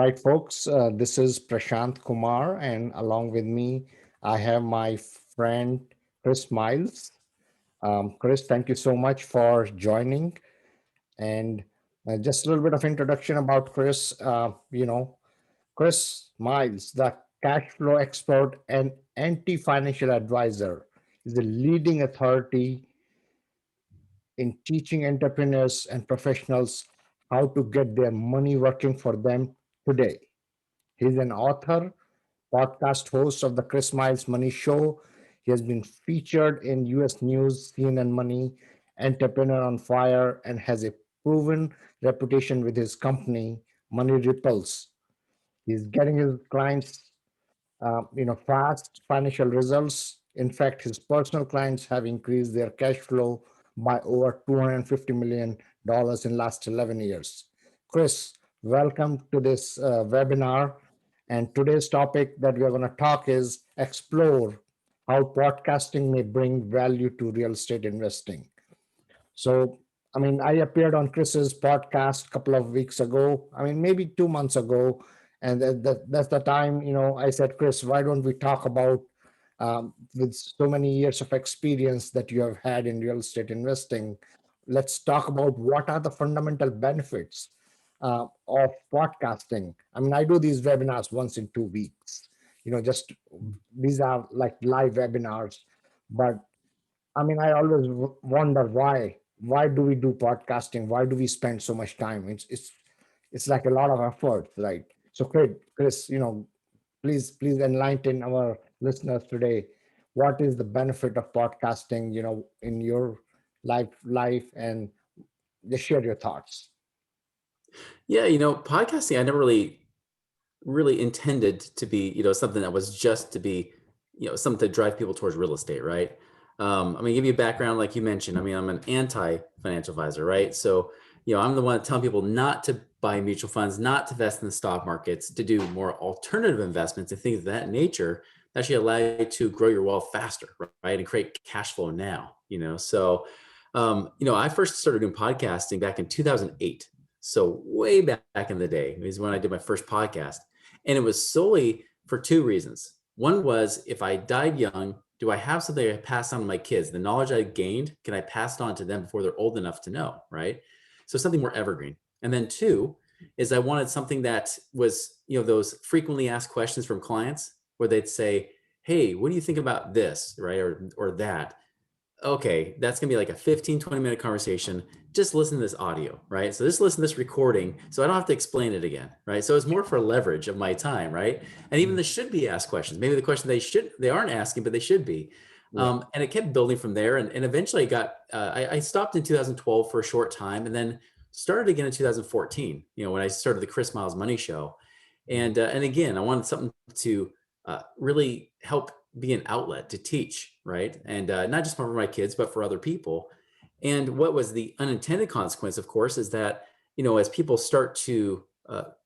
right, folks. This is Prashant Kumar, and along with me, I have my friend Chris Miles. Chris, thank you so much for joining. And just a little bit of introduction about Chris. Chris Miles, the cash flow expert and anti-financial advisor, is the leading authority in teaching entrepreneurs and professionals how to get their money working for them today. He's an author, podcast host of the Chris Miles Money Show. He has been featured in US News, CNN Money, Entrepreneur on Fire, and has a proven reputation with his company, Money Ripples. He's getting his clients, fast financial results. In fact, his personal clients have increased their cash flow by over $250 million in last 11 years. Chris, welcome to this webinar. And today's topic that we're going to talk is explore how podcasting may bring value to real estate investing. So, I appeared on Chris's podcast a couple of weeks ago. Maybe 2 months ago, and that's the time. I said, Chris, why don't we talk about with so many years of experience that you have had in real estate investing? Let's talk about what are the fundamental benefits of podcasting. I do these webinars once in 2 weeks. Just these are like live webinars, but I always wonder why. Why do we do podcasting? Why do we spend so much time? It's like a lot of effort, right? So, Chris, please enlighten our listeners today. What is the benefit of podcasting? In your life, and just share your thoughts. Yeah, podcasting, I never really intended to be, something that was just to be, something to drive people towards real estate, right? I'm gonna give you a background, like you mentioned. I'm an anti-financial advisor, right? So, I'm the one telling people not to buy mutual funds, not to invest in the stock markets, to do more alternative investments and things of that nature that actually allow you to grow your wealth faster, right? And create cash flow now, So, I first started doing podcasting back in 2008. So way back in the day is when I did my first podcast. And it was solely for two reasons. One was, if I died young, do I have something I pass on to my kids? The knowledge I gained, can I pass it on to them before they're old enough to know, right? So something more evergreen. And then two is I wanted something that was, those frequently asked questions from clients where they'd say, hey, what do you think about this, right? Or that. Okay, that's gonna be like a 15, 20-minute conversation. Just listen to this audio, right? So just listen to this recording so I don't have to explain it again, right? So it's more for leverage of my time, right? And even the should be asked questions, maybe the question they aren't asking, but they should be. Yeah. And it kept building from there. And eventually I stopped in 2012 for a short time and then started again in 2014, when I started the Chris Miles Money Show. And again, I wanted something to really help be an outlet to teach, right? And not just for my kids, but for other people. And what was the unintended consequence, of course, is that, as people start to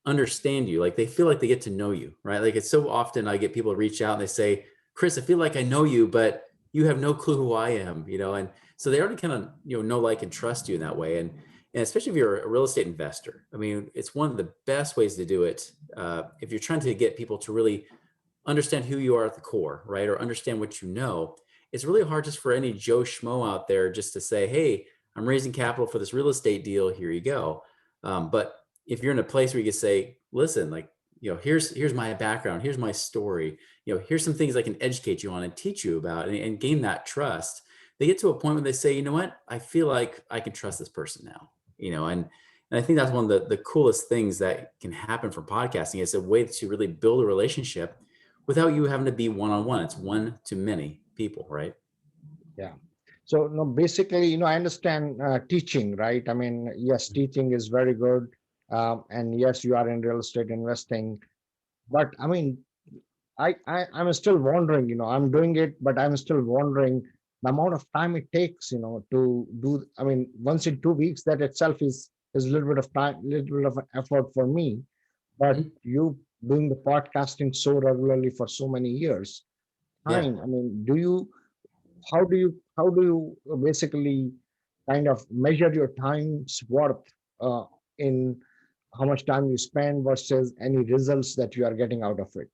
understand you, like they feel like they get to know you, right? Like it's so often I get people to reach out and they say, Chris, I feel like I know you, but you have no clue who I am, and so they already kind of, know, like, and trust you in that way. And especially if you're a real estate investor, it's one of the best ways to do it. If you're trying to get people to really understand who you are at the core, right? Or understand what you know. It's really hard just for any Joe Schmo out there just to say, hey, I'm raising capital for this real estate deal. Here you go. But if you're in a place where you can say, listen, like, here's my background. Here's my story. Here's some things I can educate you on and teach you about and gain that trust. They get to a point where they say, you know what? I feel like I can trust this person now, and I think that's one of the coolest things that can happen from podcasting. It's a way to really build a relationship without you having to be one-on-one. It's one to many people, right? Yeah. So no, basically, I understand teaching, right? Yes, teaching is very good, and yes, you are in real estate investing. But I'm still wondering. I'm doing it, but I'm still wondering the amount of time it takes, to do. Once in 2 weeks, that itself is a little bit of time, little bit of an effort for me. But Mhm. you doing the podcasting so regularly for so many years, Yeah. time. How do you basically kind of measure your time's worth in how much time you spend versus any results that you are getting out of it?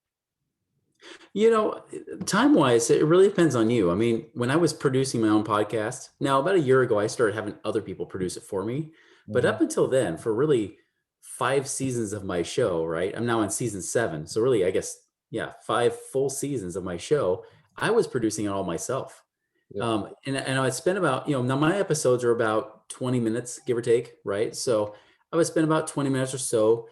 You know, time wise, it really depends on you. I mean, when I was producing my own podcast, now about a year ago, I started having other people produce it for me. But Hmm. up until then, for really 5 seasons of my show, right? I'm now on season 7. So really, I guess, yeah, 5 full seasons of my show, I was producing it all myself. Yeah. And I spent about, now my episodes are about 20 minutes, give or take, right? So I would spend about 20 minutes or so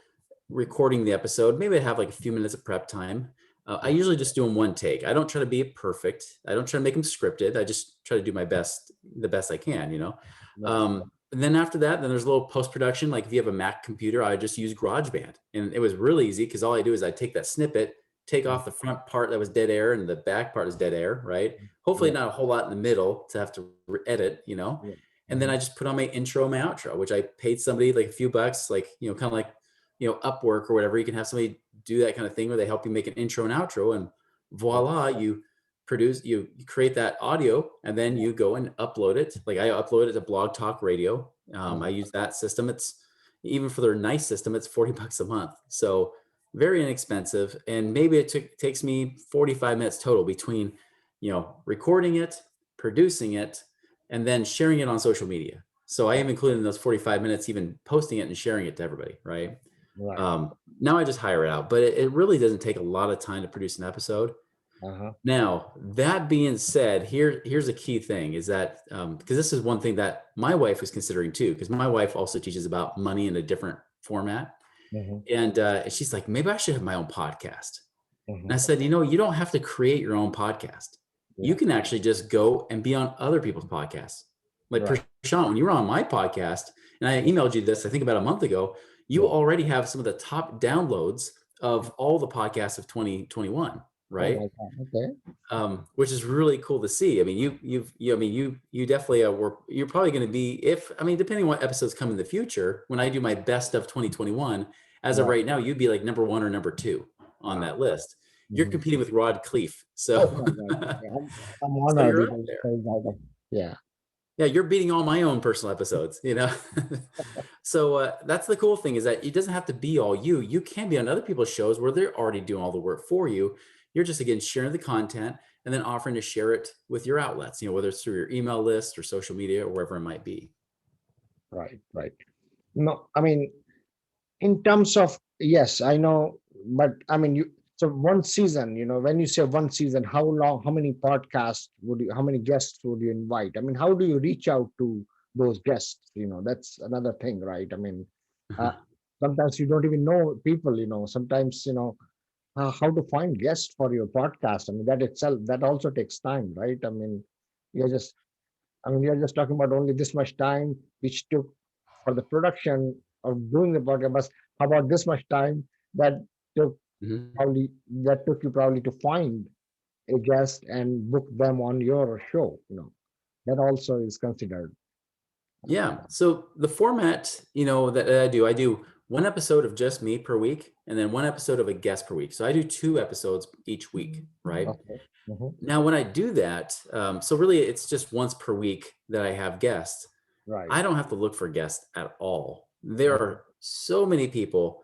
recording the episode. Maybe I have like a few minutes of prep time. I Yeah. usually just do them one take. I don't try to be perfect. I don't try to make them scripted. I just try to do my best, the best I can. Right. And then after that, then there's a little post production. Like if you have a Mac computer, I just use GarageBand, and it was really easy because all I do is I take that snippet, take Mhm. off the front part that was dead air, and the back part is dead air, right? Hopefully Yeah. not a whole lot in the middle to have to edit. Yeah. And then Hmm. I just put on my intro, my outro, which I paid somebody like a few bucks, like kind of like Upwork or whatever. You can have somebody do that kind of thing where they help you make an intro and outro, and Yeah. voila, you create that audio, and then Yeah. you go and upload it. Like I upload it to Blog Talk Radio. I Uh-huh. use that system. It's even for their nice system, it's $40 a month. So very inexpensive. And maybe takes me 45 minutes total between, recording it, producing it, and then sharing it on social media. So I Right. am including those 45 minutes, even posting it and sharing it to everybody. Right. Right. Now I just hire it out, but it really doesn't take a lot of time to produce an episode. Uh-huh. Now, that being said, here's a key thing is that because this is one thing that my wife was considering too, because my wife also teaches about money in a different format. Hmm. And she's like, maybe I should have my own podcast. And I Hmm. said, you don't have to create your own podcast. You Yeah. can actually just go and be on other people's podcasts. Like Right. Prashant, when you were on my podcast, and I Yeah. emailed you this, I think about a month ago, you Yeah. already have some of the top downloads of all the podcasts of 2021, Oh right? my God. Okay. Which is really cool to see. I mean, you definitely you're probably going to be, if, I mean, depending on what episodes come in the future, when I do my best of 2021, as of Right. right now, you'd be like number 1 or number 2 on Wow. that list. You're Hmm. competing with Rod Cleef. Oh So, my God. Okay. I'm so honored, you're up there. say that. Yeah. Yeah. You're beating all my own personal episodes. So that's the cool thing is that it doesn't have to be all you. You can be on other people's shows where they're already doing all the work for you. You're just, again, sharing the content and then offering to share it with your outlets, whether it's through your email list or social media or wherever it might be. Right. Right. No, I mean, in terms of, yes, I know, but I mean, so one season, when you say one season, how long, how many podcasts how many guests would you invite? I mean, how do you reach out to those guests? That's another thing, right? I mean, uh, sometimes you don't even know people, sometimes, how to find guests for your podcast. I mean, that itself, that also takes time, right? I mean, you're just, we are just talking about only this much time, which took for the production of doing the podcast. But how about this much time that took Mhm. that took you probably to find a guest and book them on your show? That also is considered. Yeah. So the format, that I do one episode of just me per week, and then one episode of a guest per week. So I do 2 episodes each week, right? Okay. Hmm. Now, when I do that, so really it's just once per week that I have guests. Right. I don't have to look for guests at all. There Mhm. are so many people,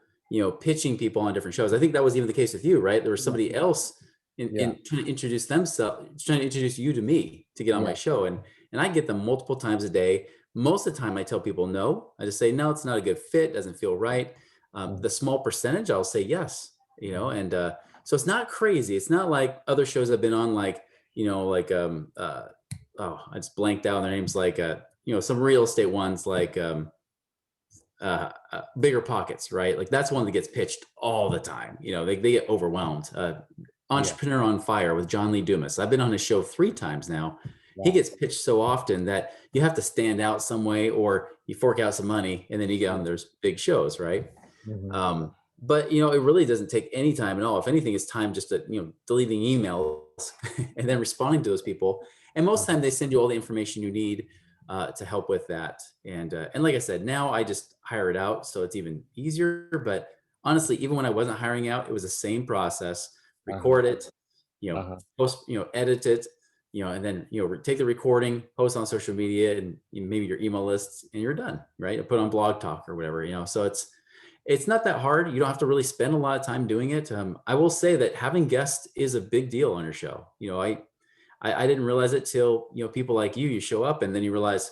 pitching people on different shows. I think that was even the case with you, right? There was Yeah. somebody else Yeah. in trying to introduce themselves, trying to introduce you to me to get on my Yeah. show. And I get them multiple times a day. Most of the time I tell people no. I just say, no, it's not a good fit, doesn't feel right. Mhm. The small percentage, I'll say yes, Mhm. and so it's not crazy. It's not like other shows I've been on, like, like oh, I just blanked out on their names, like some real estate ones, like Bigger Pockets, right? Like that's one that gets pitched all the time. They get overwhelmed. Yeah. Entrepreneur on Fire with John Lee Dumas. I've been on his show 3 times now. He Wow. gets pitched so often that you have to stand out some way, or you fork out some money and then you get Yeah. on those big shows, right? Mhm. But it really doesn't take any time at all. If anything, it's time just to deleting emails and then responding to those people. And most of the time, they send you all the information you need to help with that. And like I said, now I just hire it out, so it's even easier. But honestly, even when I wasn't hiring out, it was the same process. Uh-huh. Record it, Uh-huh. post, edit it, and then take the recording, post on social media and maybe your email lists, and you're done, right? Put on Blog Talk or whatever. So It's not that hard. You don't have to really spend a lot of time doing it. I will say that having guests is a big deal on your show. I didn't realize it till, people like you show up and then you realize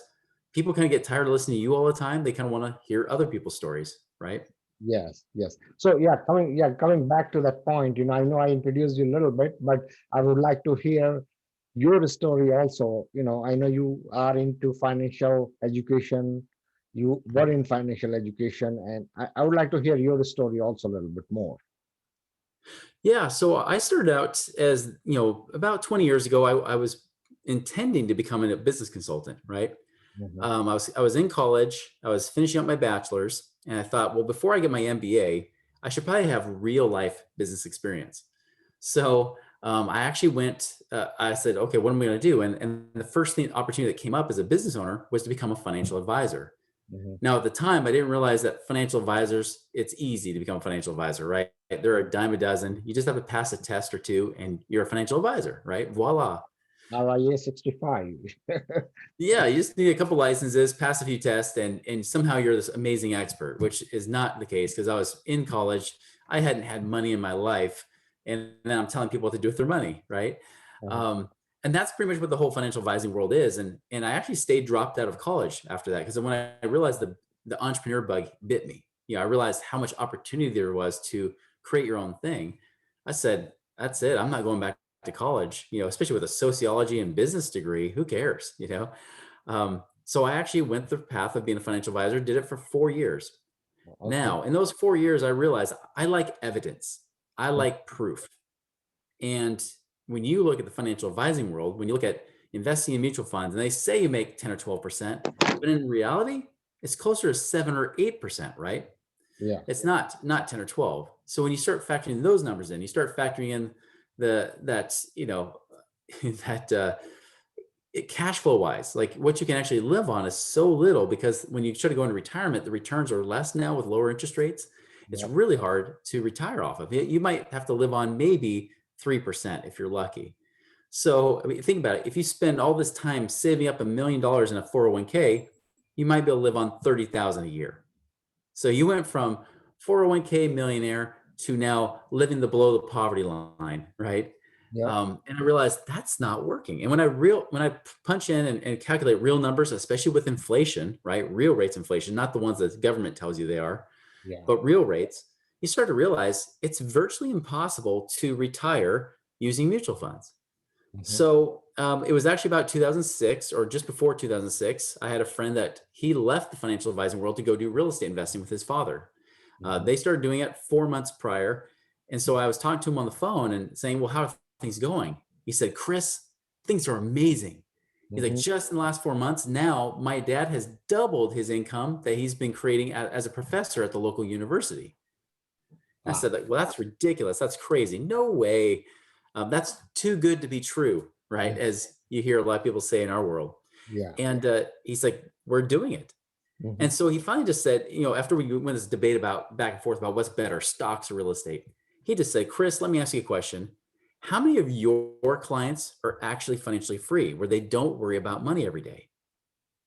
people kind of get tired of listening to you all the time. They kind of want to hear other people's stories, right? Yes, yes. So coming back to that point, I know I introduced you a little bit, but I would like to hear your story also. I know you are into financial education. You were in financial education, and I would like to hear your story also a little bit more. Yeah. So I started out as, about 20 years ago, I was intending to become a business consultant, right? Mhm, I was in college. I was finishing up my bachelor's, and I thought, well, before I get my MBA, I should probably have real life business experience. So I actually went. I said, okay, what am I going to do? And the first thing opportunity that came up as a business owner was to become a financial advisor. mhm. Now, at the time, I didn't realize that financial advisors, it's easy to become a financial advisor, right? They're a dime a dozen. You just have to pass a test or two, and you're a financial advisor, right? Voila. RIA 65. Yeah, you just need a couple licenses, pass a few tests, and somehow you're this amazing expert, which is not the case because I was in college. I hadn't had money in my life, and then I'm telling people what to do with their money, right? Uh-huh. Um, and that's pretty much what the whole financial advising world is. And I actually stayed dropped out of college after that because when I realized the entrepreneur bug bit me, I realized how much opportunity there was to create your own thing. I said, that's it. I'm not going back to college, especially with a sociology and business degree. Who cares, so I actually went the path of being a financial advisor, did it for 4 years. Okay. Now, in those 4 years, I realized I like evidence, I Mm, like proof. And when you look at the financial advising world, when you look at investing in mutual funds, and they say you make 10 or 12%, but in reality, it's closer to 7 or 8%, right? yeah. It's not 10 or 12. So when you start factoring those numbers in, you start factoring in the that, that cash flow wise, like what you can actually live on is so little because when you try to go into retirement, the returns are less now with lower interest rates. It's Yep. really hard to retire off of. You might have to live on maybe 3% if you're lucky. So, I mean, think about it. If you spend all this time saving up $1 million in a 401k, you might be able to live on 30,000 a year. So you went from 401k millionaire to now living below the poverty line, right? Yep. And I realized that's not working. And when I punch in and calculate real numbers, especially with inflation, right? Real rates inflation, not the ones that the government tells you they are, Yeah. but real rates, you start to realize it's virtually impossible to retire using mutual funds. Hmm. So it was actually about 2006 or just before 2006. I had a friend that he left the financial advising world to go do real estate investing with his father. Hmm. They started doing it 4 months prior. And so I was talking to him on the phone and saying, well, how are things going? He said, Chris, things are amazing. He's like, Hmm. just in the last 4 months, now my dad has doubled his income that he's been creating as a professor at the local university. I Wow. said, like, well, that's ridiculous. That's crazy. No way. That's too good to be true, right? Yeah. As you hear a lot of people say in our world. Yeah. And he's like, we're doing it. Hmm. And so he finally just said, after we went this debate about back and forth about what's better, stocks or real estate, he just said, Chris, let me ask you a question. How many of your clients are actually financially free where they don't worry about money every day?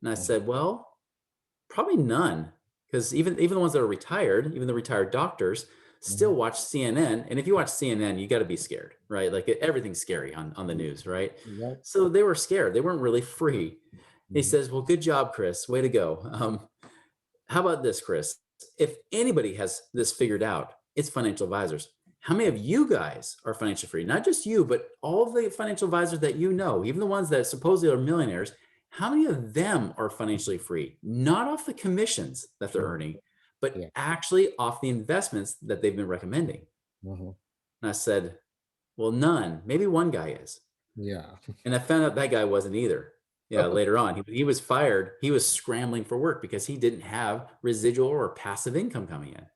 And I said, well, probably none, because even the ones that are retired, even the retired doctors, still Hmm. watch CNN. And if you watch CNN, you got to be scared, right? Like everything's scary on the news, right? Yep. So they were scared. They weren't really free. He Hmm. says, "Well, good job, Chris. Way to go." How about this, Chris? If anybody has this figured out, it's financial advisors. How many of you guys are financially free? Not just you, but all the financial advisors that you know, even the ones that supposedly are millionaires, how many of them are financially free? Not off the commissions that they're Sure. earning, but Yeah. actually off the investments that they've been recommending. Hmm. And I said, well, none. Maybe one guy is. Yeah. And I found out that guy wasn't either. Yeah, later on, he was fired. He was scrambling for work because he didn't have residual or passive income coming in.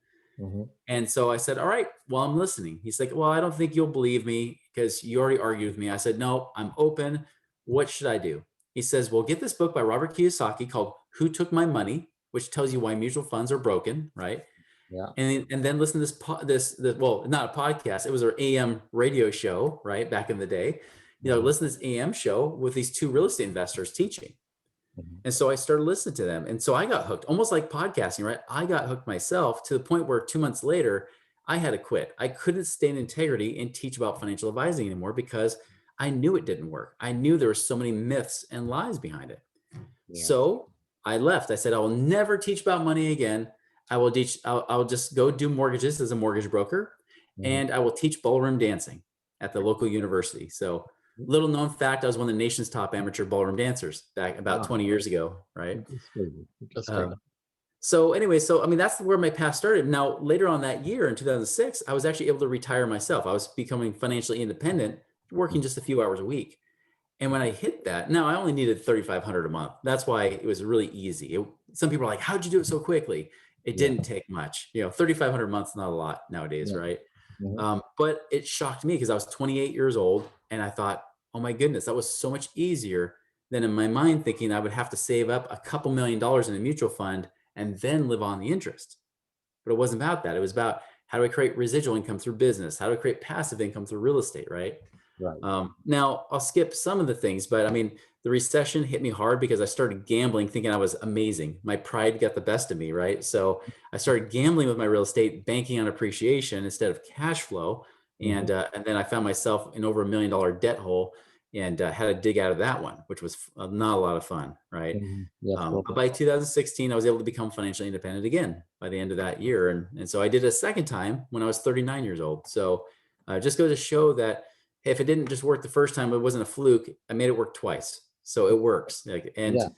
Hmm. And so I said, all right, well, I'm listening. He's like, well, I don't think you'll believe me because you already argued with me. I said, no, I'm open. What should I do? He says, well, get this book by Robert Kiyosaki called Who Took My Money, which tells you why mutual funds are broken, right? Yeah. And then listen to this, well, not a podcast. It was our AM radio show, right? Back in the day, Hmm. listen to this AM show with these two real estate investors teaching. Mhm. And so I started listening to them. And so I got hooked, almost like podcasting, right? I got hooked myself to the point where 2 months later, I had to quit. I couldn't stay in integrity and teach about financial advising anymore because I knew it didn't work. I knew there were so many myths and lies behind it. Yeah. So I left. I said, I will never teach about money again. I'll just go do mortgages as a mortgage broker, Mhm. and I will teach ballroom dancing at the local university. So, little known fact, I was one of the nation's top amateur ballroom dancers back about Wow. 20 years ago, right? Interesting. Interesting. Um, so anyway, so I mean that's where my path started. Now later on that year in 2006, I was actually able to retire myself. I was becoming financially independent, working just a few hours a week. And when I hit that, now I only needed 3,500 a month. That's why it was really easy. Some people are like, "How'd you do it so quickly?" It Yeah. didn't take much. 3,500 a month's not a lot nowadays, Yeah. right? Mhm. But it shocked me because I was 28 years old, and I thought, "Oh my goodness, that was so much easier than in my mind thinking I would have to save up a couple $1 million in a mutual fund and then live on the interest." But it wasn't about that. It was about how do I create residual income through business? How do I create passive income through real estate, right? Right. Now, I'll skip some of the things, but I mean, the recession hit me hard because I started gambling thinking I was amazing. My pride got the best of me, right? So I started gambling with my real estate, banking on appreciation instead of cash flow. Mhm. And then I found myself in over $1 million debt hole and had to dig out of that one, which was not a lot of fun, right? Mhm. Yeah, of course. But by 2016, I was able to become financially independent again by the end of that year. And so I did it a second time when I was 39 years old. So just goes to show that hey, if it didn't just work the first time, it wasn't a fluke. I made it work twice. So it works. Like, Yeah.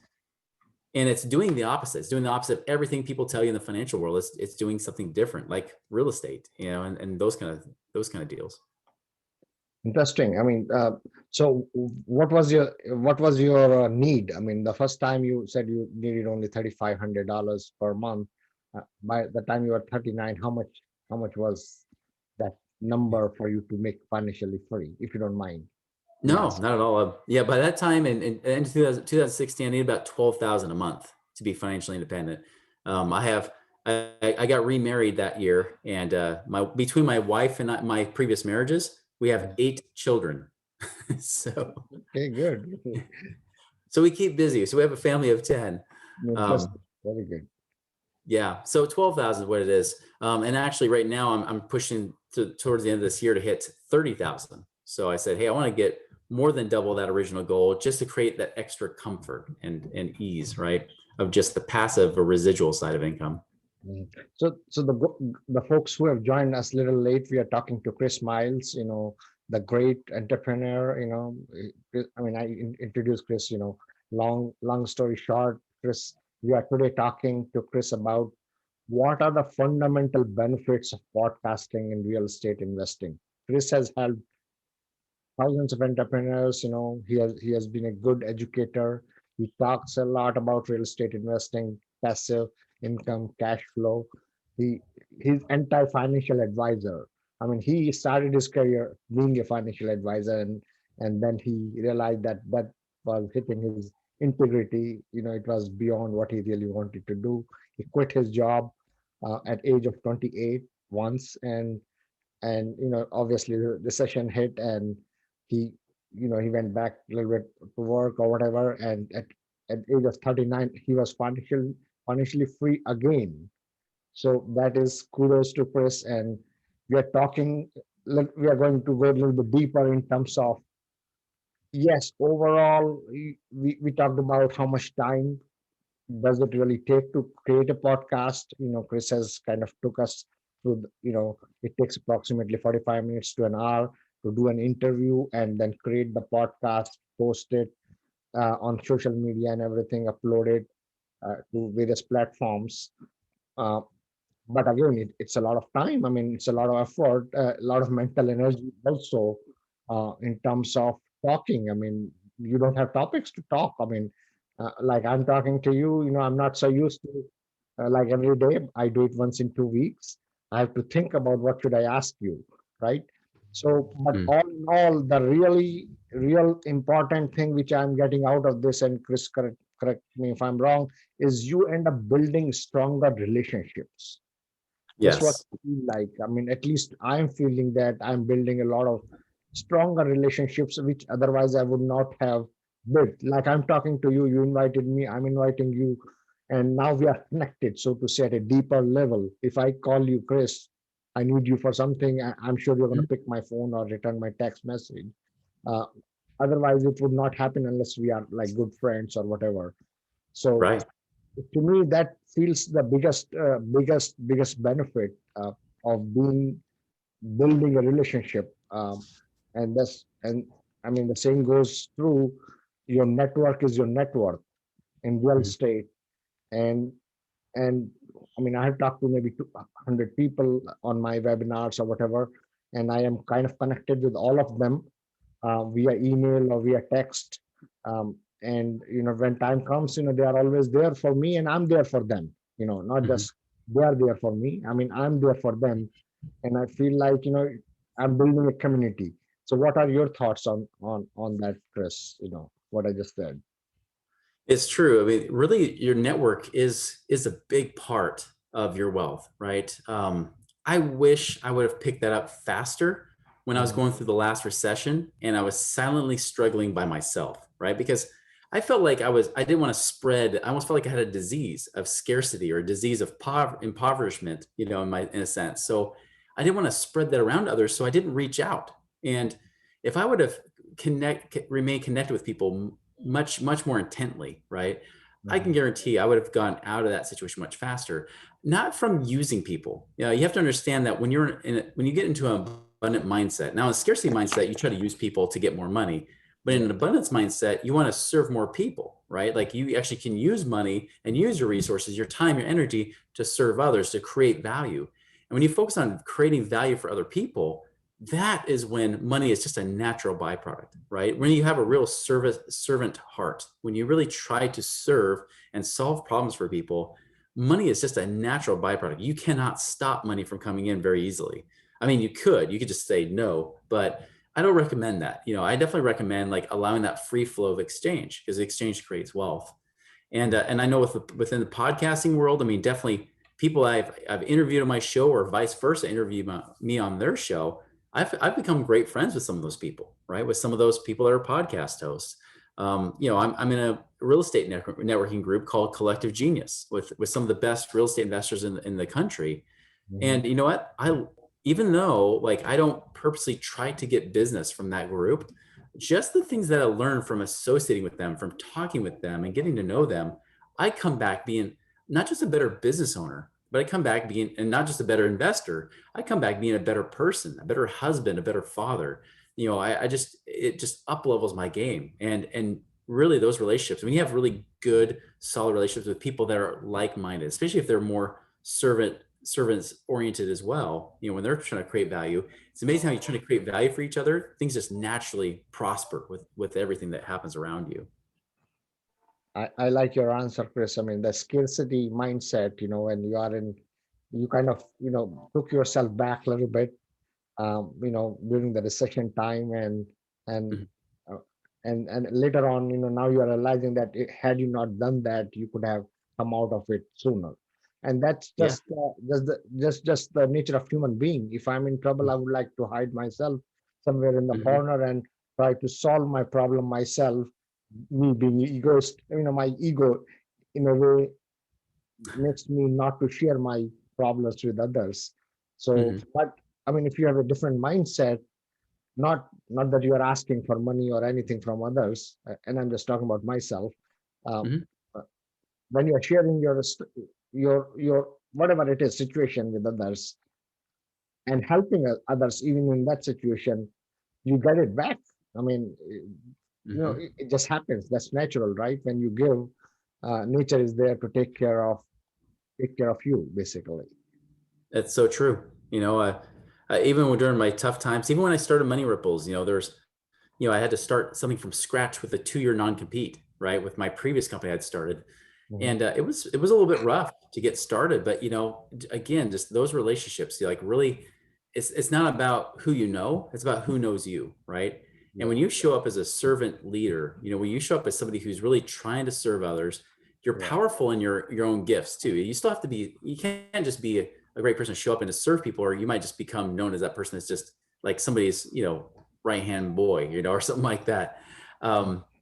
and it's doing the opposite. It's doing the opposite of everything people tell you in the financial world. It's doing something different, like real estate, and those kind of deals. Interesting. I mean, so what was your need? I mean, the first time you said you needed only $3,500 per month. By the time you were 39, how much was that number for you to make financially free, if you don't mind me No, asking? not at all. Yeah, by that time in 2016, I needed about 12,000 a month to be financially independent. I got remarried that year, and my between my wife and my previous marriages, we have Yeah. 8 children. so Okay, good. so we keep busy. So we have a family of 10. Um, Interesting. Very good. yeah, so 12,000 is what it is. And actually, right now, I'm pushing towards the end of this year to hit 30,000. So I said, hey, I want to get more than double that original goal just to create that extra comfort and ease, right? Of just the passive or residual side of income. Mhm. So the folks who have joined us a little late, we are talking to Chris Miles, the great entrepreneur. I mean, I introduced Chris. Long story short, Chris, we are today talking to Chris about what are the fundamental benefits of podcasting in real estate investing. Chris has helped thousands of entrepreneurs. He has been a good educator. He talks a lot about real estate investing, passive income, cash flow. He's anti-financial advisor. I mean, he started his career being a financial advisor, and then he realized that was hitting his integrity. It was beyond what he really wanted to do. He quit his job at age of 28 once, and obviously the session hit, and he he went back a little bit to work or whatever, and at age of 39 he was financially free again. So that is kudos to Chris. And we are talking we are going to go a little bit deeper in terms of, yes, overall, we talked about how much time does it really take to create a podcast. Chris has kind of took us through it takes approximately 45 minutes to an hour to do an interview and then create the podcast, post it on social media and everything, upload it to various platforms. uh, but again, it's a lot of time. I mean, it's a lot of effort, a lot of mental energy also, in terms of talking. I mean, you don't have topics to talk. I mean, like I'm talking to you, I'm not so used to, like every day. I do it once in 2 weeks. I have to think about what should I ask you, right? So, but Mm. all in all, the really real important thing which I'm getting out of this, and Chris, correct me if I'm wrong, is you end up building stronger relationships. That's what Yes. I feel like. I mean, at least I'm feeling that I'm building a lot of stronger relationships, which otherwise I would not have. bit. Like I'm talking to you, you invited me, I'm inviting you, and now we are connected, so to say, at a deeper level. If I call you, Chris, I need you for something, I'm sure you're going Mhm. to pick my phone or return my text message. Uh, Otherwise, it would not happen unless we are like good friends or whatever. So Right. to me, that feels the biggest benefit of being building a relationship. And I mean, the saying goes through: your network is your net worth in real Mhm. estate. And and I mean, I have talked to maybe 200 people on my webinars or whatever, and I am kind of connected with all of them via email or via text. And when time comes, they are always there for me, and I'm there for them. Not Mhm. just they are there for me. I mean, I'm there for them, and I feel like I'm building a community. So, what are your thoughts on that, Chris? What I just said. It's true. I mean, really, your network is a big part of your wealth, right? I wish I would have picked that up faster when I was Mhm. going through the last recession and I was silently struggling by myself, right? Because I felt like I didn't want to spread. I almost felt like I had a disease of scarcity or a disease of impoverishment, in a sense. So I didn't want to spread that around to others. So I didn't reach out. And if I would have remained connected with people much more intently, right? I can Mhm. guarantee I would have gone out of that situation much faster. Not from using people. You have to understand that when you get into an abundant mindset. Now, in a scarcity mindset, you try to use people to get more money. But in Yeah. an abundance mindset, you want to serve more people, right? Like you actually can use money and use your resources, your time, your energy to serve others, to create value. And when you focus on creating value for other people, that is when money is just a natural byproduct, right? When you have a real servant heart, when you really try to serve and solve problems for people, money is just a natural byproduct. You cannot stop money from coming in very easily. I mean, you could just say no, but I don't recommend that. I definitely recommend like allowing that free flow of exchange because exchange creates wealth. And I know within the podcasting world, I mean, definitely people I've interviewed on my show or vice versa interview me on their show. I've become great friends with some of those people, right? With some of those people that are podcast hosts. I'm in a real estate networking group called Collective Genius with some of the best real estate investors in the country. Mhm. And you know what? Even though like I don't purposely try to get business from that group, just the things that I learned from associating with them, from talking with them and getting to know them, I come back being not just a better business owner, but I come back being, and not just a better investor, I come back being a better person, a better husband, a better father. It just up levels my game. And really those relationships, when you have really good, solid relationships with people that are like-minded, especially if they're more servants oriented as well, when they're trying to create value, it's amazing how you're trying to create value for each other. Things just naturally prosper with everything that happens around you. I like your answer, Chris. I mean, the scarcity mindset, when you kind of, took yourself back a little bit, during the recession time, and Mhm. uh, and later on, now you are realizing that had you not done that, you could have come out of it sooner. And that's Yeah. just the nature of human being. If I'm in trouble, I would like to hide myself somewhere in the Hmm. corner and try to solve my problem myself. Me being egoist, my ego, in a way, makes me not to share my problems with others. So, Hmm. but I mean, if you have a different mindset, not that you are asking for money or anything from others, and I'm just talking about myself. um, Hmm. uh, when you are sharing your whatever it is situation with others, and helping others even in that situation, you get it back. I mean, Hmm. it just happens. That's natural, right? When you give, nature is there to take care of you, basically. That's so true. Even during my tough times, even when I started Money Ripples, I had to start something from scratch with a 2-year non-compete, right? With my previous company I'd started. Mhm. And it was a little bit rough to get started, but again, just those relationships, like really, it's not about who you know, it's about who knows you, right? And Yeah, when you show up as a servant leader, when you show up as somebody who's really trying to serve others, you're yeah, powerful in your own gifts too. You still have to be, you can't just be a great person to show up and to serve people, or you might just become known as that person that's just like somebody's, right hand boy, or something like that.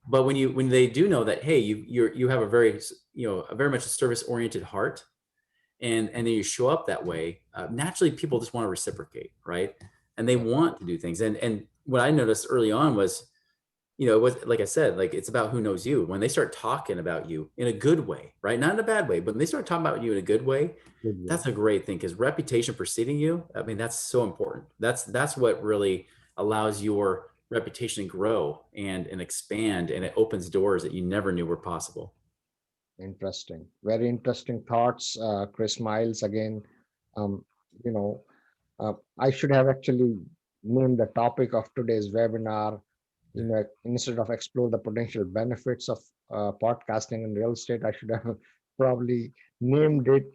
But when they do know that, hey, you have a very, a very much a service oriented heart, and then you show up that way, naturally people just want to reciprocate, right? And they want to do things. And what I noticed early on was, it was, like I said, like, it's about who knows you. When they start talking about you in a good way, right? Not in a bad way, but when they start talking about you in a good way, Good way. that's a great thing, because reputation preceding you, I mean, that's so important. That's what really allows your reputation to grow and expand, and it opens doors that you never knew were possible. Interesting. Very interesting thoughts, Chris Miles. Again, um, you know, I should have actually named the topic of today's webinar. Instead of explore the potential benefits of podcasting in real estate, I should have probably named it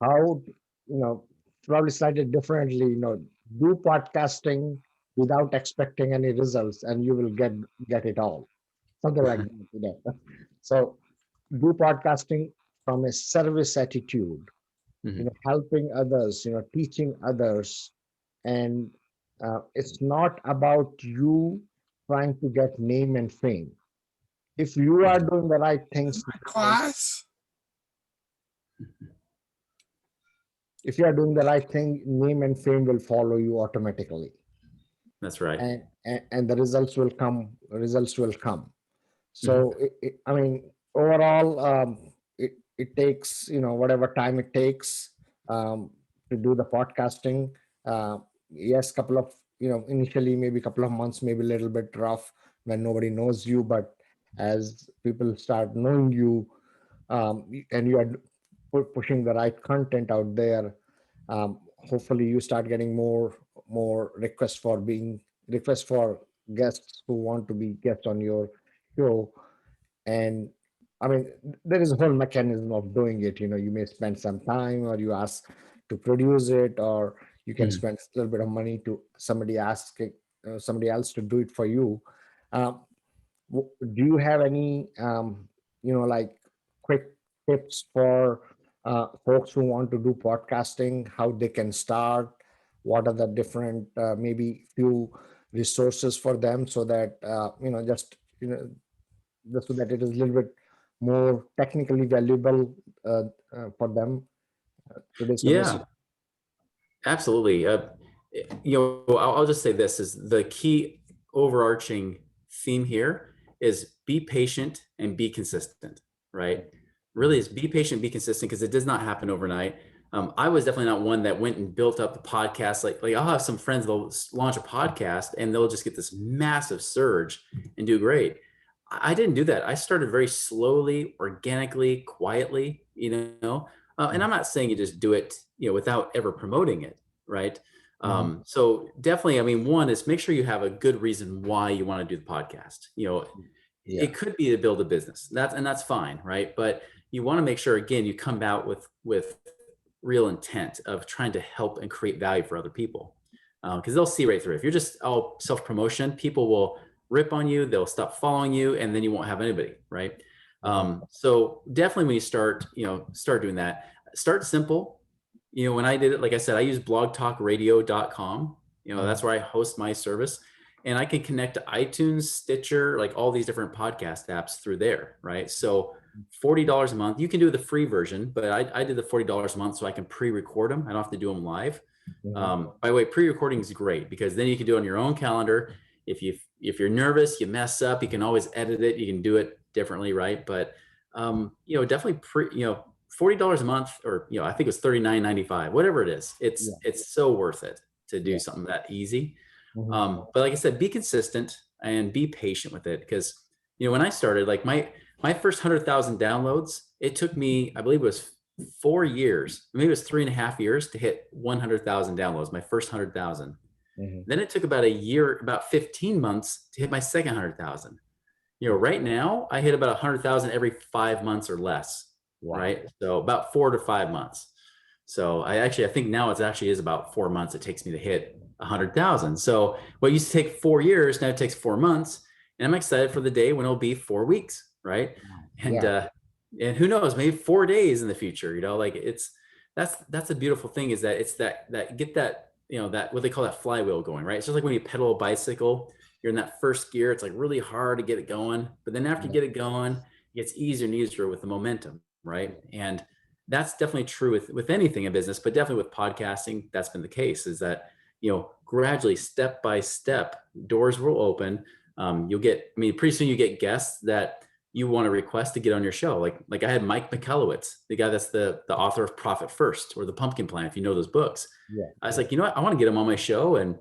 how, you know, probably slightly differently. Do podcasting without expecting any results, and you will get it all. Something like that. So do podcasting from a service attitude, Mhm. helping others, teaching others. And it's not about you trying to get name and fame. If you are doing the right things, Class. if you are doing the right thing, name and fame will follow you automatically. That's right. And the results will come. Mhm. So I mean, overall, it takes whatever time it takes to do the podcasting. Yes, couple of initially maybe a couple of months, maybe a little bit rough when nobody knows you, but as people start knowing you, and you are pushing the right content out there, hopefully you start getting more requests for guests who want to be guests on your show. And I mean, there is a whole mechanism of doing it. You may spend some time, or you ask to produce it, or you can Mhm. spend a little bit of money to somebody else to do it for you. um, do you have any like quick tips for folks who want to do podcasting, how they can start, what are the different maybe few resources for them, so that just so that it is a little bit more technically valuable uh, for them, today's Yeah, conversation? absolutely. I'll just say this is the key overarching theme here is be patient and be consistent, right? Really is be patient, be consistent, because it does not happen overnight. I was definitely not one that went and built up the podcast. Like I'll have some friends, they'll launch a podcast and they'll just get this massive surge and do great. I didn't do that. I started very slowly, organically, quietly, and I'm not saying you just do it, without ever promoting it, right? Mhm. So definitely, I mean, one is make sure you have a good reason why you want to do the podcast. Yeah. It could be to build a business. That's fine, right? But you want to make sure, again, you come out with real intent of trying to help and create value for other people, because they'll see right through it. If you're just all self promotion, people will rip on you, they'll stop following you, and then you won't have anybody, right? Mhm. So definitely when you start doing that, start simple. When I did it, like I said, I use blogtalkradio.com. That's Mhm. where I host my service, and I can connect to iTunes, Stitcher, like all these different podcast apps through there, right? So $40 a month. You can do the free version, but I did the $40 a month so I can pre-record them. I don't have to do them live. Mhm. By the way, pre-recording is great because then you can do it on your own calendar. If you're nervous, you mess up, you can always edit it. You can do it differently, right? But definitely $40 a month, or I think it was $39.95, whatever it is. Yeah. It's so worth it to do Yeah. something that easy. Mhm. But like I said, be consistent and be patient with it, because when I started, like my first 100,000 downloads, it took me, I believe it was 4 years, maybe it was 3.5 years to hit 100,000 downloads, my first 100,000. Mhm. Then it took about a year, about 15 months to hit my second 100,000. Right now I hit about 100,000 every 5 months or less, Wow. right? So about 4 to 5 months. So I think now it actually is about 4 months it takes me to hit 100,000. So what used to take 4 years now it takes 4 months, and I'm excited for the day when it'll be 4 weeks, right? And Yeah. and who knows, maybe 4 days in the future. Like that's a beautiful thing, is that it's that get that that what they call that flywheel going, right? It's just like when you pedal a bicycle, you're in that first gear. It's like really hard to get it going, but then after you get it going, it gets easier and easier with the momentum, right? And that's definitely true with anything in business, but definitely with podcasting, that's been the case. Is that gradually, step by step, doors will open. You'll get, I mean, pretty soon you get guests that you want to request to get on your show. Like I had Mike McAllowitz, the guy that's the author of Profit First or The Pumpkin Plan, if you know those books. Yeah, I was yeah, like, you know what, I want to get him on my show. And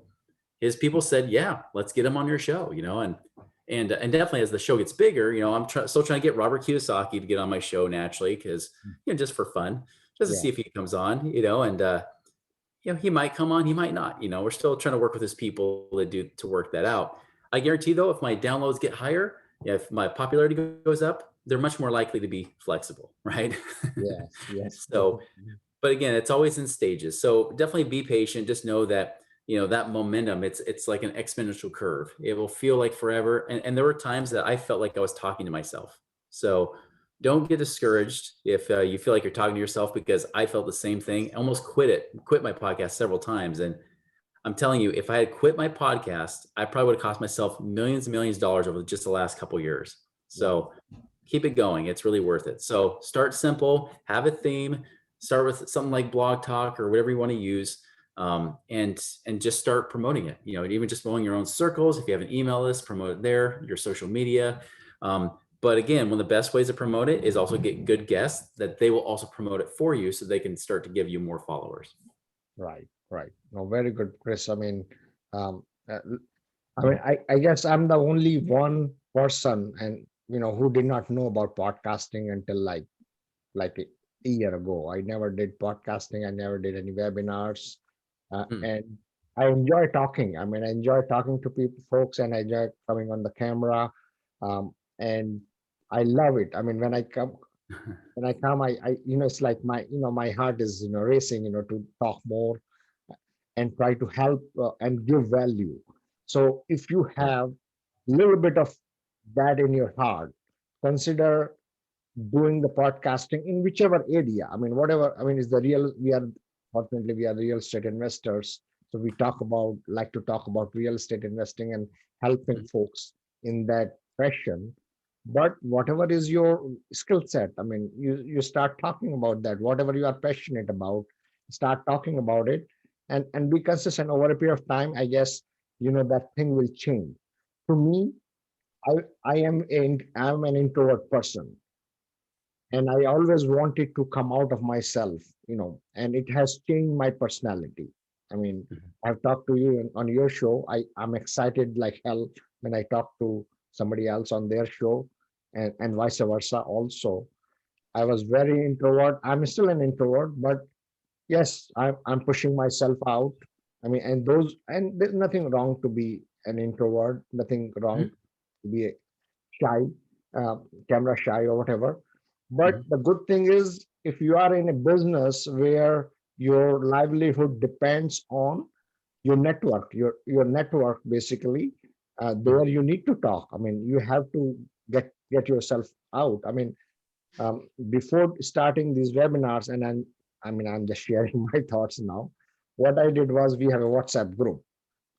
his people said, yeah, let's get him on your show, and definitely as the show gets bigger, I'm still trying to get Robert Kiyosaki to get on my show naturally, because just for fun, just to yeah, see if he comes on, and he might come on, he might not. We're still trying to work with his people to work that out. I guarantee though, if my downloads get higher, if my popularity goes up, they're much more likely to be flexible, right? yes, yes, So, definitely. but again, it's always in stages. So definitely be patient. Just know that that momentum. It's like an exponential curve. It will feel like forever. And there were times that I felt like I was talking to myself. So don't get discouraged if you feel like you're talking to yourself, because I felt the same thing. I almost quit my podcast several times. And I'm telling you, if I had quit my podcast, I probably would have cost myself millions and millions of dollars over just the last couple of years. Wow. So keep it going. It's really worth it. So start simple, have a theme, start with something like Blog Talk or whatever you want to use. And just start promoting it. Even just promoting your own circles. If you have an email list, promote it there, your social media. But again, one of the best ways to promote it is also get good guests that they will also promote it for you, so they can start to give you more followers. Right, right. No, very good, Chris. Um, uh, I guess I'm the only one person, and who did not know about podcasting until like a year ago. I never did podcasting. I never did any webinars, Hmm. and I enjoy talking. I enjoy talking to people, folks, and I enjoy coming on the camera, and I love it. When I come, it's like my heart is racing, to talk more and try to help and give value. So if you Yeah. have a little bit of that in your heart, consider doing the podcasting in whichever area. Whatever. Is the real. Fortunately, we are real estate investors, so we like to talk about real estate investing and helping Mhm. folks in that fashion. But whatever is your skill set, you start talking about that. Whatever you are passionate about, start talking about it, and be consistent over a period of time. I guess that thing will change. To me, I I'm an introvert person, and I always wanted to come out of myself, and it has changed my personality. I mean, Mhm. I've talked to you on your show. I'm excited like hell when I talk to somebody else on their show, and vice versa also. I was very introvert. I'm still an introvert, but yes, I'm pushing myself out. And there's nothing wrong to be an introvert, nothing wrong Mhm. to be shy, uh, camera shy or whatever. But Mhm. the good thing is, if you are in a business where your livelihood depends on your network basically, Mhm. there you need to talk. You have to get yourself out. Before starting these webinars, and I'm just sharing my thoughts now. What I did was, we have a WhatsApp group,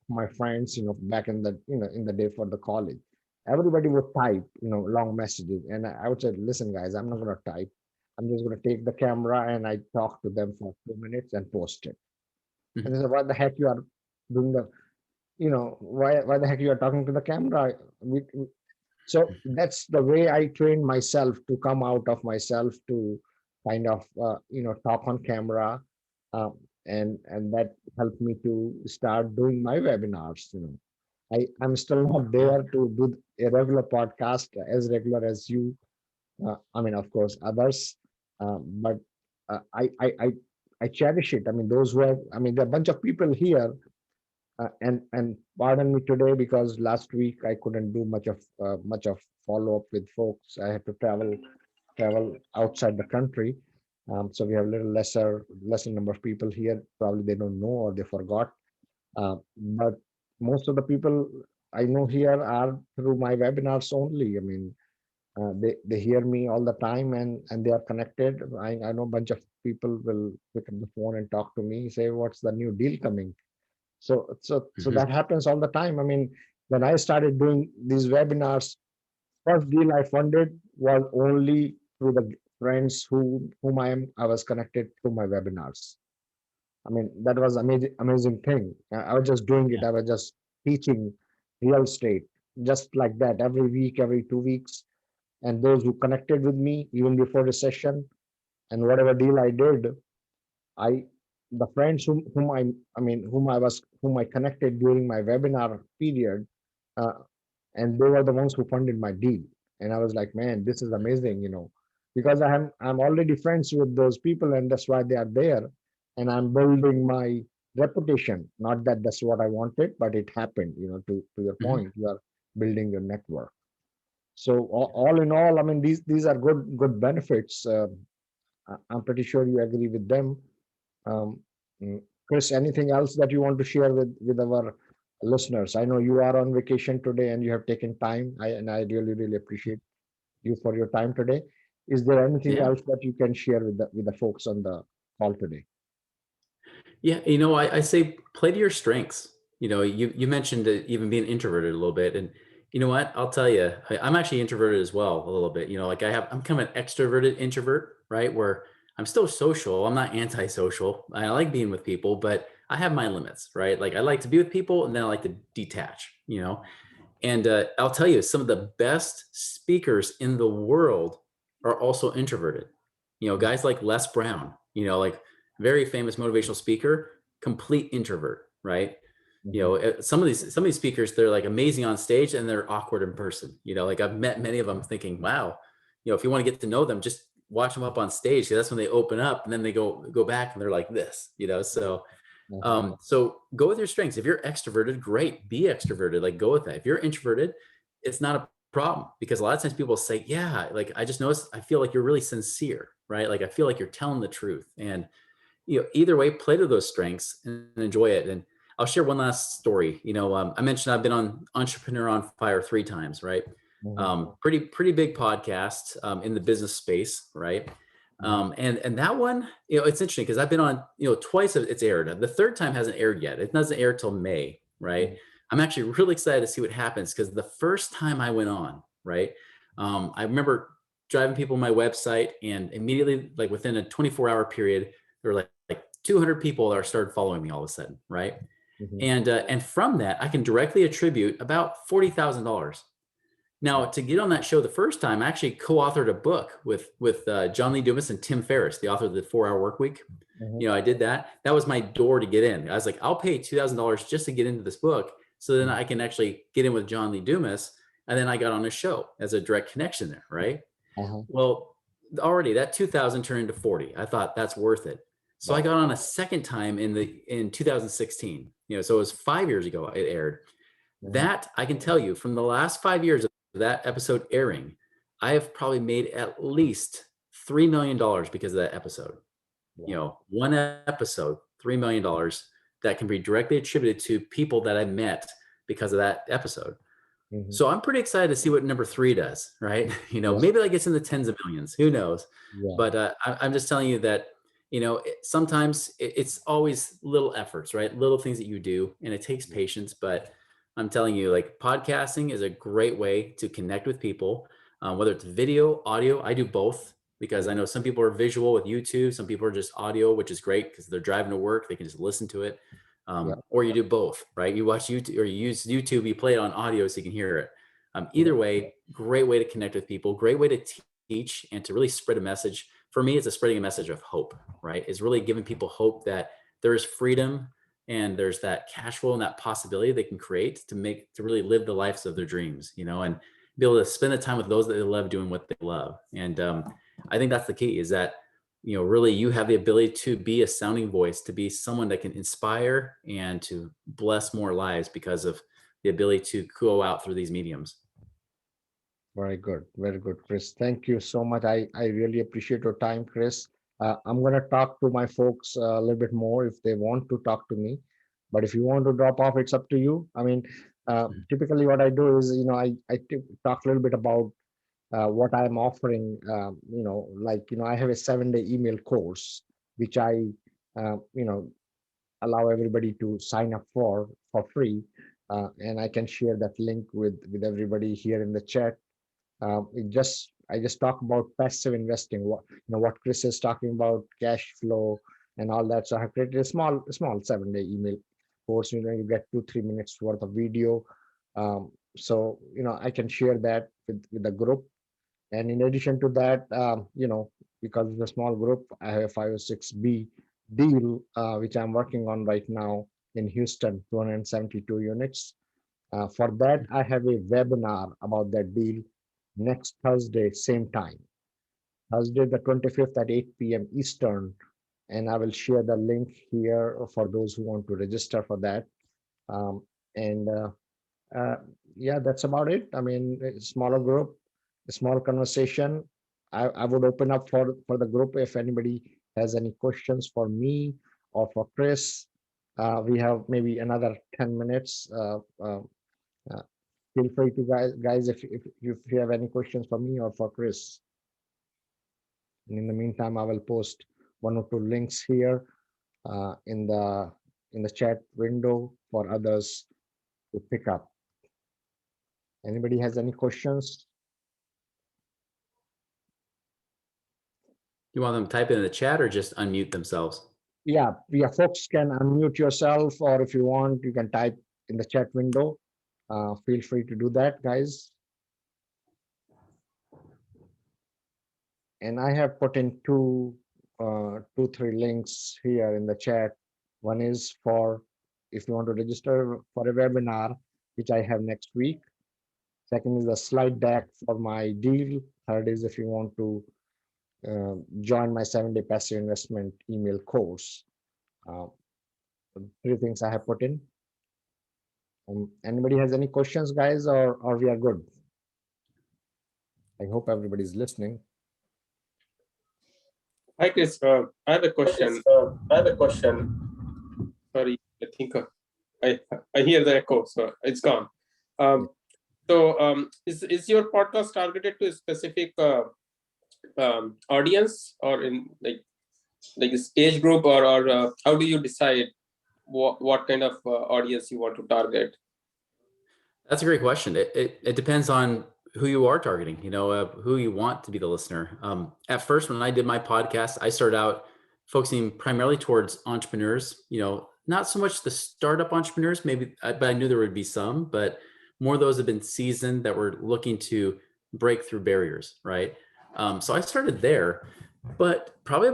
my friends, back in the day for the college. Everybody would type, long messages, and I would say, listen, guys, I'm not going to type. I'm just going to take the camera and I talk to them for 2 minutes and post it. And Mhm. they said, what the heck you are doing why the heck you are talking to the camera? So that's the way I trained myself to come out of myself, to kind of talk on camera, um, and that helped me to start doing my webinars. I'm still not Yeah. there to do a regular podcast as regular as you. Of course, others, but I cherish it. Those who have. There are a bunch of people here, and pardon me today, because last week I couldn't do much of follow up with folks. I had to travel outside the country, so we have a little lesser number of people here. Probably they don't know or they forgot. But most of the people I know here are through my webinars only. They hear me all the time, and they are connected. I know a bunch of people will pick up the phone and talk to me, say, what's the new deal coming? So Mhm. that happens all the time. when I started doing these webinars, first deal I funded was only through the friends whom I was connected through my webinars. I mean, that was amazing thing. I was just doing it. Yeah. I was just teaching real estate just like that every week, every 2 weeks. And those who connected with me even before the session and whatever deal I did, I the friends whom I connected during my webinar period, uh, and they were the ones who funded my deal. And I was like, man, this is amazing, because I'm already friends with those people, and that's why they are there, and I'm building my reputation. Not that that's what I wanted, but it happened. To your Mhm. point, you are building your network. So all in all, I mean, these are good benefits. I'm pretty sure you agree with them. um, Chris, anything else that you want to share with our listeners? I know you are on vacation today and you have taken time, and I really appreciate you for your time today. Is there anything Yeah. else that you can share with the folks on the call today? Yeah, I say play to your strengths. You mentioned even being introverted a little bit, and you know what? I'll tell you, I'm actually introverted as well a little bit. Like I'm kind of an extroverted introvert, right? Where I'm still social. I'm not antisocial. I like being with people, but I have my limits, right? Like I like to be with people, and then I like to detach. And I'll tell you, some of the best speakers in the world are also introverted. Guys like Les Brown, like very famous motivational speaker, complete introvert, right? Mhm. Some of these speakers, they're like amazing on stage and they're awkward in person. Like I've met many of them thinking, wow, if you want to get to know them, just watch them up on stage. 'Cause that's when they open up and then they go back and they're like this. Mhm. So go with your strengths. If you're extroverted, great, be extroverted, like go with that. If you're introverted, it's not a problem because a lot of times people say, yeah, like I just noticed, I feel like you're really sincere, right? Like I feel like you're telling the truth. And either way, play to those strengths and enjoy it. And I'll share one last story. I mentioned I've been on Entrepreneur on Fire 3 times, right? Mhm. Pretty big podcast in the business space, right? Mhm. And that one, it's interesting because I've been on, twice it's aired. The third time hasn't aired yet. It doesn't air till May, right? Mhm. I'm actually really excited to see what happens because the first time I went on, right? I remember driving people to my website and immediately, like within a 24-hour period, there were like 200 people that started following me all of a sudden, right? Mhm. And from that, I can directly attribute about $40,000. Now, to get on that show the first time, I actually co-authored a book with John Lee Dumas and Tim Ferriss, the author of the 4 Hour Work Week. Mhm. I did that. That was my door to get in. I was like, I'll pay $2,000 just to get into this book, so then Mhm. I can actually get in with John Lee Dumas. And then I got on a show as a direct connection there, right? Uh-huh. Well, already that 2,000 turned into 40. I thought that's worth it. So I Wow. got on a second time in 2016. So it was 5 years ago it aired. Mhm. That I can tell you from the last 5 years of that episode airing, I have probably made at least $3 million because of that episode. Wow. One episode, $3 million that can be directly attributed to people that I met because of that episode. Mhm. So I'm pretty excited to see what number 3 does, right? Yeah. Maybe that gets in the tens of millions. Who knows? Yeah. But I'm just telling you that, sometimes it's always little efforts, right? Little things that you do, and it takes patience. But I'm telling you, like podcasting is a great way to connect with people, whether it's video, audio. I do both because I Mhm. know some people are visual with YouTube. Some people are just audio, which is great because they're driving to work. They can just listen to it. Yeah. Or you do both, right? You watch YouTube or you use YouTube, you play it on audio so you can hear it. Yeah. Either way, great way to connect with people, great way to teach and to really spread a message. For me, it's a spreading a message of hope, right? It's really giving people hope that there is freedom and there's that cash flow and that possibility they can create to really live the lives of their dreams, and be able to spend the time with those that they love doing what they love. And I think that's the key is that really you have the ability to be a sounding voice, to be someone that can inspire and to bless more lives because of the ability to go out through these mediums. Very good, Chris. Thank you so much. I really appreciate your time, Chris. I'm going to talk to my folks a little bit more if they want to talk to me. But if you want to drop off, it's up to you. I mean, typically what I do is, talk a little bit about what I'm offering. I have a 7-day email course, which I, uh, you know, allow everybody to sign up for free. and I can share that link with everybody here in the chat. I just talk about passive investing. What Chris is talking about, cash flow and all that. So I have created a small 7-day email course. You get 2-3 minutes worth of video. So I can share that with the group. And in addition to that, because it's a small group, I have a 506B deal, which I'm working on right now in Houston, 272 units. For that, I have a webinar about that deal next Thursday, same time, Thursday the 25th at 8 p.m. Eastern. And I will share the link here for those who want to register for that. And uh, yeah, that's about it. I mean, a smaller group, a small conversation. I would open up for the group if anybody has any questions for me or for Chris. We have maybe another 10 minutes. Uh, Feel free to guys if you have any questions for me or for Chris. And in the meantime, I will post 1 or 2 links here in the chat window for others to pick up. Anybody has any questions? You want them to type it in the chat or just unmute themselves? Yeah, folks can unmute yourself, or if you want, you can type in the chat window. Feel free to do that, guys. And I have put in two, 3 links here in the chat. One is for if you want to register for a webinar, which I have next week. Second is the slide deck for my deal. Third is if you want to join my 7-day passive investment email course. 3 things I have put in. Anybody has any questions, guys, or we are good? I hope everybody's listening. Hi, Chris. I have a question. Sorry, I think I hear the echo, so it's gone. Is your podcast targeted to a specific audience, or in like this age group, or how do you decide what kind of audience you want to target? That's a great question. It depends on who you are targeting, who you want to be the listener. At first, when I did my podcast, I started out focusing primarily towards entrepreneurs, not so much the startup entrepreneurs, maybe, but I knew there would be some, but more those have been seasoned that were looking to break through barriers, right? So I started there, but probably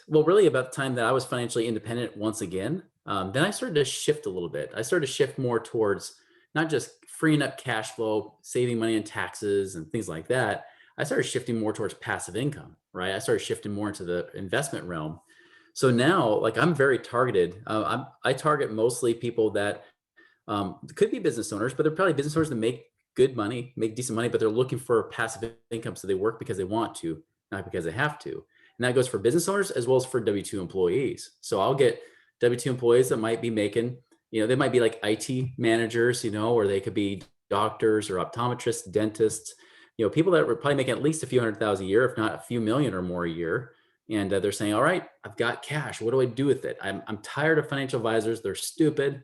really about the time that I was financially independent once again, then I started to shift a little bit. I started to shift more towards not just freeing up cash flow, saving money in taxes and things like that. I started shifting more towards passive income, right? I started shifting more into the investment realm. So now, like, I'm very targeted. I target mostly people that could be business owners, but they're probably business owners that make good money, make decent money, but they're looking for passive income. So they work because they want to, not because they have to. And that goes for business owners as well as for W-2 employees. So I'll get W-2 employees that might be making, they might be like IT managers, or they could be doctors or optometrists, dentists, people that were probably making at least a few $100,000 a year, if not a few million or more a year. And they're saying, all right, I've got cash. What do I do with it? I'm tired of financial advisors. They're stupid.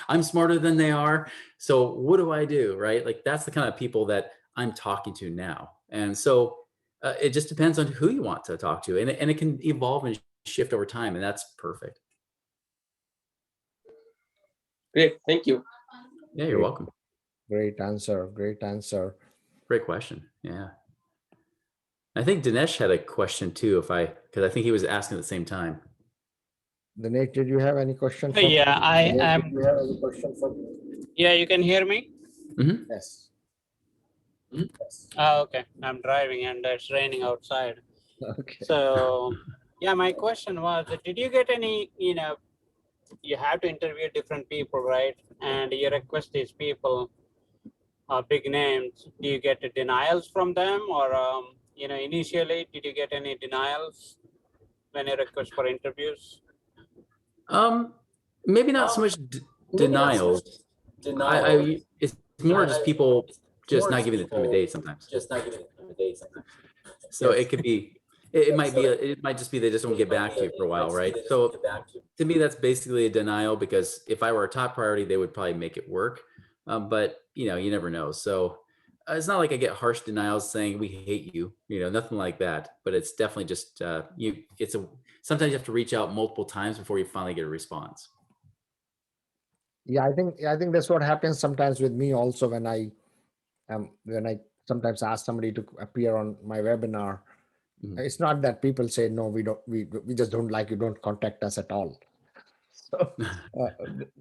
I'm smarter than they are. So what do I do? Right? Like, that's the kind of people that I'm talking to now. And so it just depends on who you want to talk to. And it can evolve and shift over time. And that's perfect. Great. Thank you. Yeah, you're welcome. Great answer. Great answer. Great question. Yeah. I think Dinesh had a question too, because I think he was asking at the same time. Dinesh, did you have any questions? Yeah, I am. Did you have any questions for me? Yeah, you can hear me? Mm-hmm. Yes. Okay. I'm driving and it's raining outside. Okay. So, yeah, my question was, did you get any, you have to interview different people, right? And you request these people, big names. Do you get denials from them, or, initially, did you get any denials when you request for interviews? Maybe not so much denials. It's more just people just not giving the time of day sometimes. So it could be, it might be, it might just be they just don't get back to you for a while, right? So to me, that's basically a denial, because if I were a top priority, they would probably make it work. But you never know. So it's not like I get harsh denials saying we hate you, nothing like that. But it's definitely just sometimes you have to reach out multiple times before you finally get a response. Yeah, I think that's what happens sometimes with me also when I sometimes ask somebody to appear on my webinar. Mhm. It's not that people say no, we just don't like you, don't contact us at all. So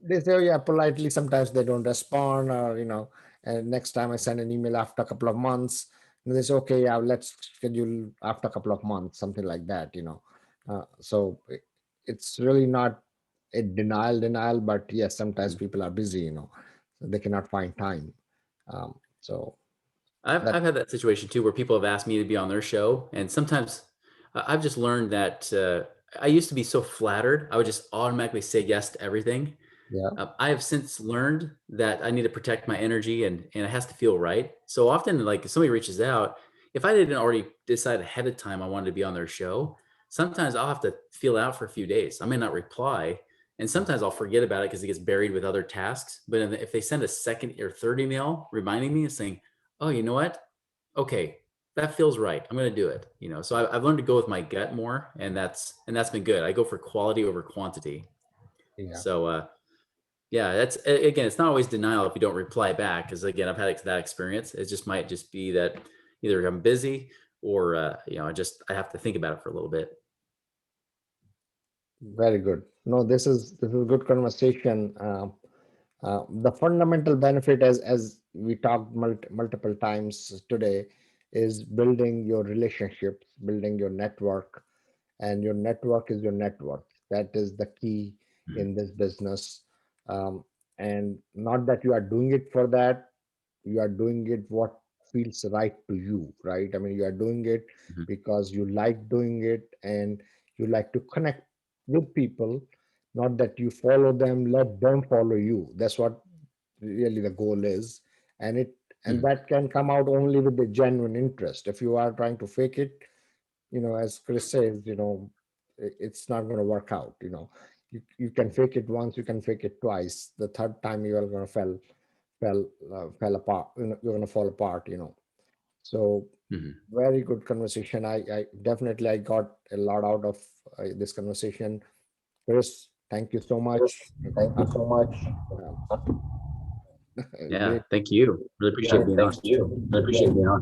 they say, oh, yeah, politely. Sometimes they don't respond, or and next time I send an email after a couple of months, and they say, okay, yeah, let's schedule after a couple of months, something like that. So it's really not a denial, but yes, sometimes people are busy, so they cannot find time. So I've that I've had that situation too, where people have asked me to be on their show, and sometimes I've just learned that I used to be so flattered, I would just automatically say yes to everything. yeah, I have since learned that I need to protect my energy, and it has to feel right. So often, like if somebody reaches out, if I didn't already decide ahead of time I wanted to be on their show, sometimes I'll have to feel it out for a few days. I may not reply, and sometimes I'll forget about it because it gets buried with other tasks. But if they send a second or third email reminding me and saying, "Oh, you know what? Okay, that feels right. I'm going to do it." So I've learned to go with my gut more, and that's been good. I go for quality over quantity. yeah. So yeah, again, it's not always denial if you don't reply back, because again, I've had that experience. It just might just be that either I'm busy, or I have to think about it for a little bit. Very good. No, this is good conversation. The fundamental benefit, as we talked multiple times today, is building your relationships, building your network, and your network is your net worth. That is the key Mhm. in this business. Um, and not that you are doing it for that, you are doing it what feels right to you, right? I mean, you are doing it Mhm. because you like doing it, and you like to connect with people, not that you follow them, let them follow you. That's what really the goal is. And Mhm. that can come out only with the genuine interest. If you are trying to fake it, as Chris says, it's not going to work out. You can fake it once, you can fake it twice. The third time you are going to fell apart. You're going to fall apart. So Mhm. very good conversation. I definitely I got a lot out of this conversation. Chris, thank you so much. Thank Uh, you so much. uh, Yeah, great. thank you. Really Yeah, appreciate being on. thank you. I appreciate being on.